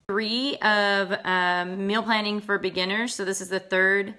3 of meal planning for beginners. So this is the third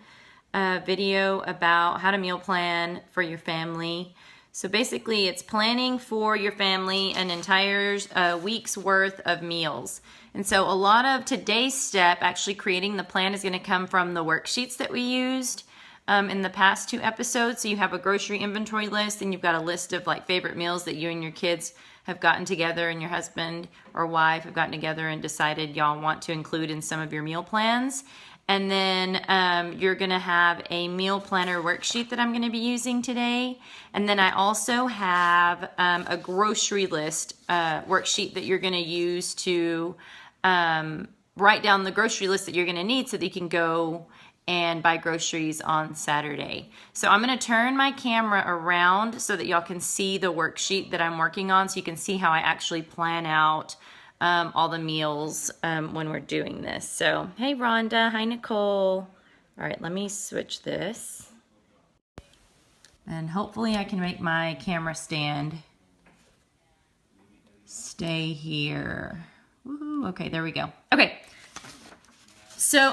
video about how to meal plan for your family. So basically it's planning for your family an entire week's worth of meals. And so a lot of today's step, actually creating the plan, is going to come from the worksheets that we used in the past 2 episodes. So you have a grocery inventory list, and you've got a list of like favorite meals that you and your kids have gotten together, and your husband or wife have gotten together and decided y'all want to include in some of your meal plans. And then you're gonna have a meal planner worksheet that I'm gonna be using today. And then I also have a grocery list worksheet that you're gonna use to write down the grocery list that you're gonna need so that you can go and buy groceries on Saturday. So I'm gonna turn my camera around so that y'all can see the worksheet that I'm working on, so you can see how I actually plan out all the meals when we're doing this. So, hey Rhonda, hi Nicole. All right, let me switch this. And hopefully I can make my camera stand stay here. Woohoo, okay, there we go. Okay. So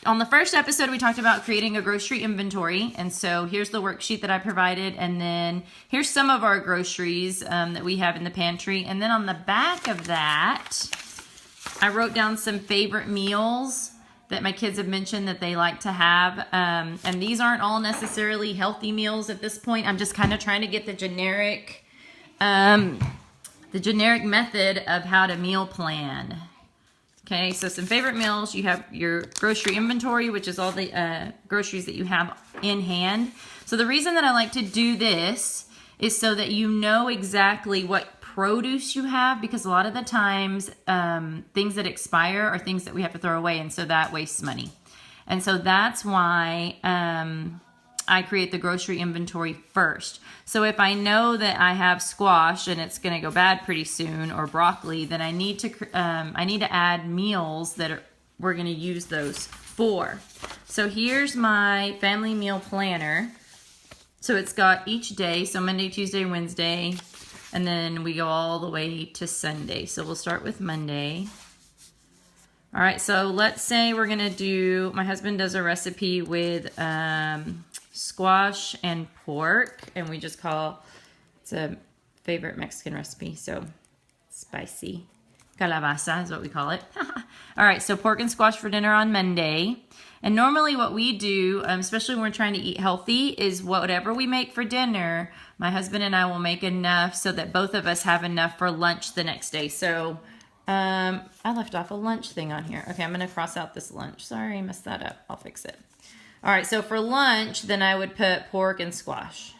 on the first episode, we talked about creating a grocery inventory. And so here's the worksheet that I provided. And then here's some of our groceries that we have in the pantry. And then on the back of that, I wrote down some favorite meals that my kids have mentioned that they like to have. And these aren't all necessarily healthy meals at this point. I'm just kind of trying to get the generic method of how to meal plan. Okay, so some favorite meals. You have your grocery inventory, which is all the groceries that you have in hand. So the reason that I like to do this is so that you know exactly what produce you have, because a lot of the times things that expire are things that we have to throw away, and so that wastes money. And so that's why I create the grocery inventory first. So if I know that I have squash and it's going to go bad pretty soon, or broccoli, then I need to add meals that we're going to use those for. So here's my family meal planner. So it's got each day, so Monday, Tuesday, Wednesday, and then we go all the way to Sunday. So we'll start with Monday. All right, so let's say we're going to do, my husband does a recipe with squash and pork, and we just call, it's a favorite Mexican recipe, so spicy. Calabaza is what we call it. All right, so pork and squash for dinner on Monday. And normally what we do, especially when we're trying to eat healthy, is whatever we make for dinner, my husband and I will make enough so that both of us have enough for lunch the next day. So I left off a lunch thing on here. Okay, I'm gonna cross out this lunch. Sorry, I messed that up. I'll fix it. All right, so for lunch, then I would put pork and squash,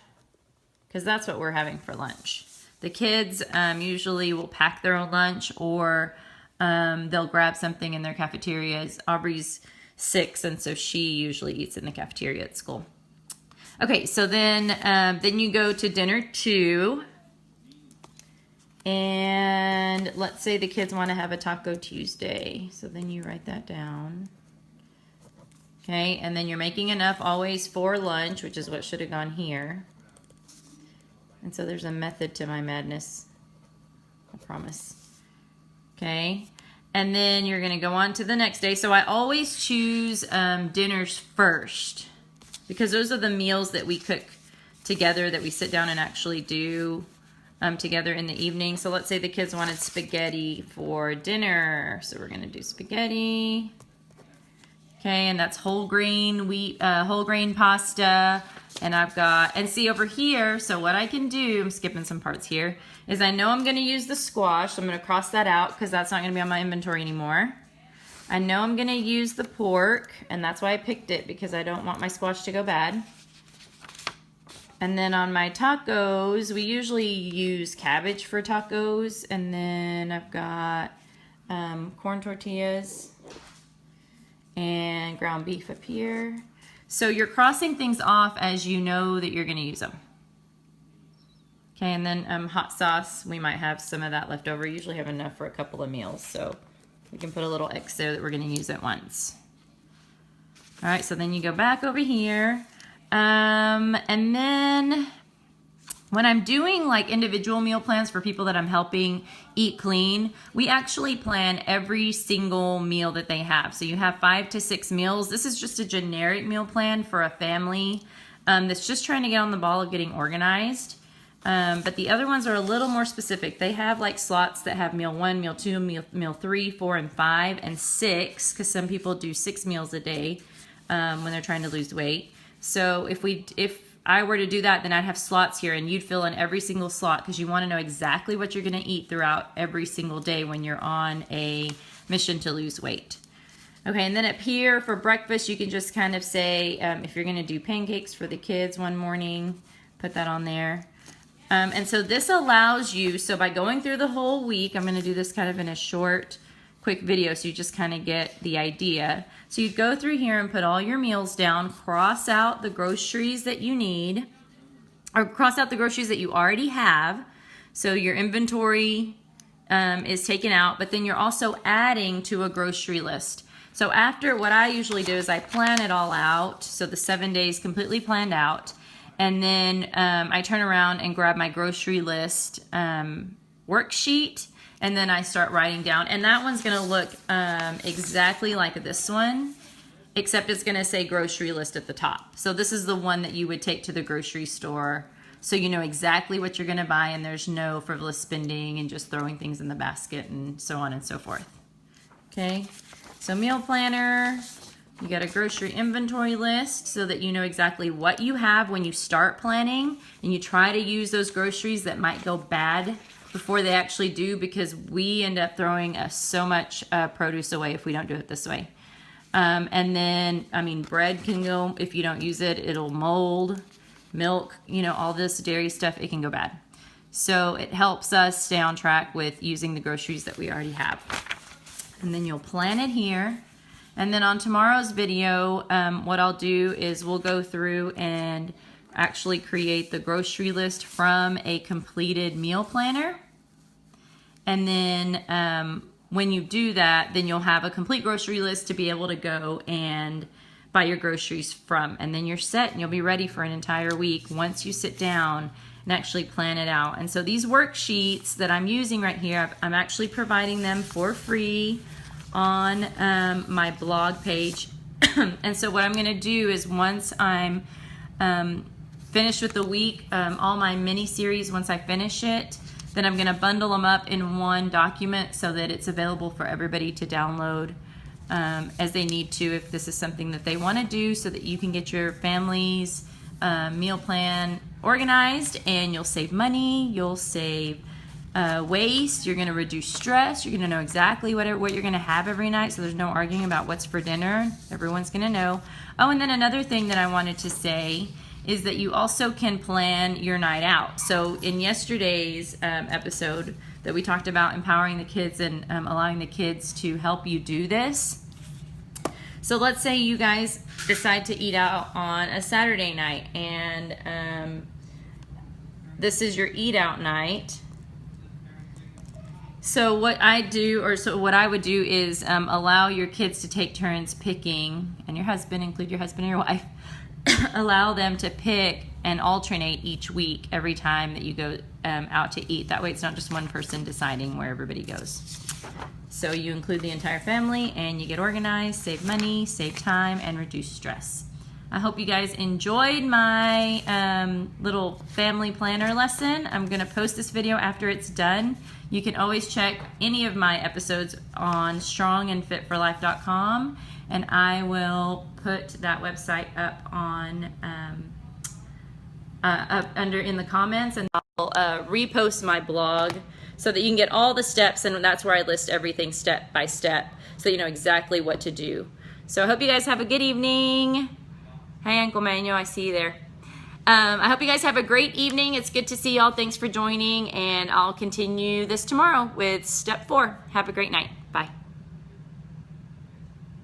because that's what we're having for lunch. The kids usually will pack their own lunch, or they'll grab something in their cafeterias. Aubrey's 6, and so she usually eats in the cafeteria at school. Okay, so then you go to dinner 2. And let's say the kids want to have a Taco Tuesday. So then you write that down. Okay, and then you're making enough always for lunch, which is what should have gone here. And so there's a method to my madness, I promise. Okay, and then you're gonna go on to the next day. So I always choose dinners first, because those are the meals that we cook together, that we sit down and actually do together in the evening. So let's say the kids wanted spaghetti for dinner. So we're gonna do spaghetti. Okay, and that's whole grain pasta. And I've got, and see over here, so what I can do, I'm skipping some parts here, is I know I'm gonna use the squash. So I'm gonna cross that out because that's not gonna be on my inventory anymore. I know I'm gonna use the pork, and that's why I picked it, because I don't want my squash to go bad. And then on my tacos, we usually use cabbage for tacos. And then I've got corn tortillas and ground beef up here. So you're crossing things off as you know that you're gonna use them. Okay, and then hot sauce, we might have some of that left over. Usually have enough for a couple of meals, so we can put a little X there that we're gonna use at once. All right, so then you go back over here. And then When I'm doing like individual meal plans for people that I'm helping eat clean, we actually plan every single meal that they have. So you have 5 to 6 meals. This is just a generic meal plan for a family that's just trying to get on the ball of getting organized. But the other ones are a little more specific. They have like slots that have meal 1, meal 2, meal 3, 4, and 5, and 6, because some people do 6 meals a day when they're trying to lose weight. So if I were to do that, then I'd have slots here, and you'd fill in every single slot because you want to know exactly what you're going to eat throughout every single day when you're on a mission to lose weight. Okay, and then up here for breakfast, you can just kind of say, if you're going to do pancakes for the kids one morning, put that on there. And so this allows you, so by going through the whole week, I'm going to do this kind of in a short, quick video so you just kind of get the idea. So you go through here and put all your meals down, cross out the groceries that you need, or cross out the groceries that you already have. So your inventory is taken out, but then you're also adding to a grocery list. So after, what I usually do is I plan it all out, so the 7 days completely planned out, and then I turn around and grab my grocery list worksheet, and then I start writing down. And that one's gonna look exactly like this one, except it's gonna say grocery list at the top. So this is the one that you would take to the grocery store, so you know exactly what you're gonna buy, and there's no frivolous spending and just throwing things in the basket and so on and so forth. Okay, so meal planner, you got a grocery inventory list so that you know exactly what you have when you start planning, and you try to use those groceries that might go bad before they actually do, because we end up throwing so much produce away if we don't do it this way. And then, I mean, bread can go, if you don't use it, it'll mold. Milk, you know, all this dairy stuff, it can go bad. So it helps us stay on track with using the groceries that we already have. And then you'll plan it here. And then on tomorrow's video, what I'll do is we'll go through and actually create the grocery list from a completed meal planner. And then when you do that, then you'll have a complete grocery list to be able to go and buy your groceries from. And then you're set and you'll be ready for an entire week once you sit down and actually plan it out. And so these worksheets that I'm using right here, I'm actually providing them for free on my blog page. And so what I'm going to do is, once I'm finished with the week, all my mini series, once I finish it, then I'm going to bundle them up in one document so that it's available for everybody to download as they need to, if this is something that they want to do, so that you can get your family's meal plan organized, and you'll save money, you'll save waste, you're going to reduce stress, you're going to know exactly what you're going to have every night, so there's no arguing about what's for dinner. Everyone's going to know. Oh, and then another thing that I wanted to say is that you also can plan your night out. So in yesterday's episode that we talked about empowering the kids and allowing the kids to help you do this. So let's say you guys decide to eat out on a Saturday night, and this is your eat out night. So what I do, or so what I would do is allow your kids to take turns picking, and your husband, include your husband and your wife, allow them to pick and alternate each week every time that you go out to eat. That way it's not just one person deciding where everybody goes. So you include the entire family and you get organized, save money, save time, and reduce stress. I hope you guys enjoyed my little family planner lesson. I'm going to post this video after it's done. You can always check any of my episodes on strongandfitforlife.com, and I will put that website up on up under in the comments, and I'll repost my blog so that you can get all the steps, and that's where I list everything step by step so you know exactly what to do. So I hope you guys have a good evening. Hi, Uncle Manuel, I see you there. I hope you guys have a great evening. It's good to see y'all. Thanks for joining, and I'll continue this tomorrow with step 4. Have a great night. Bye.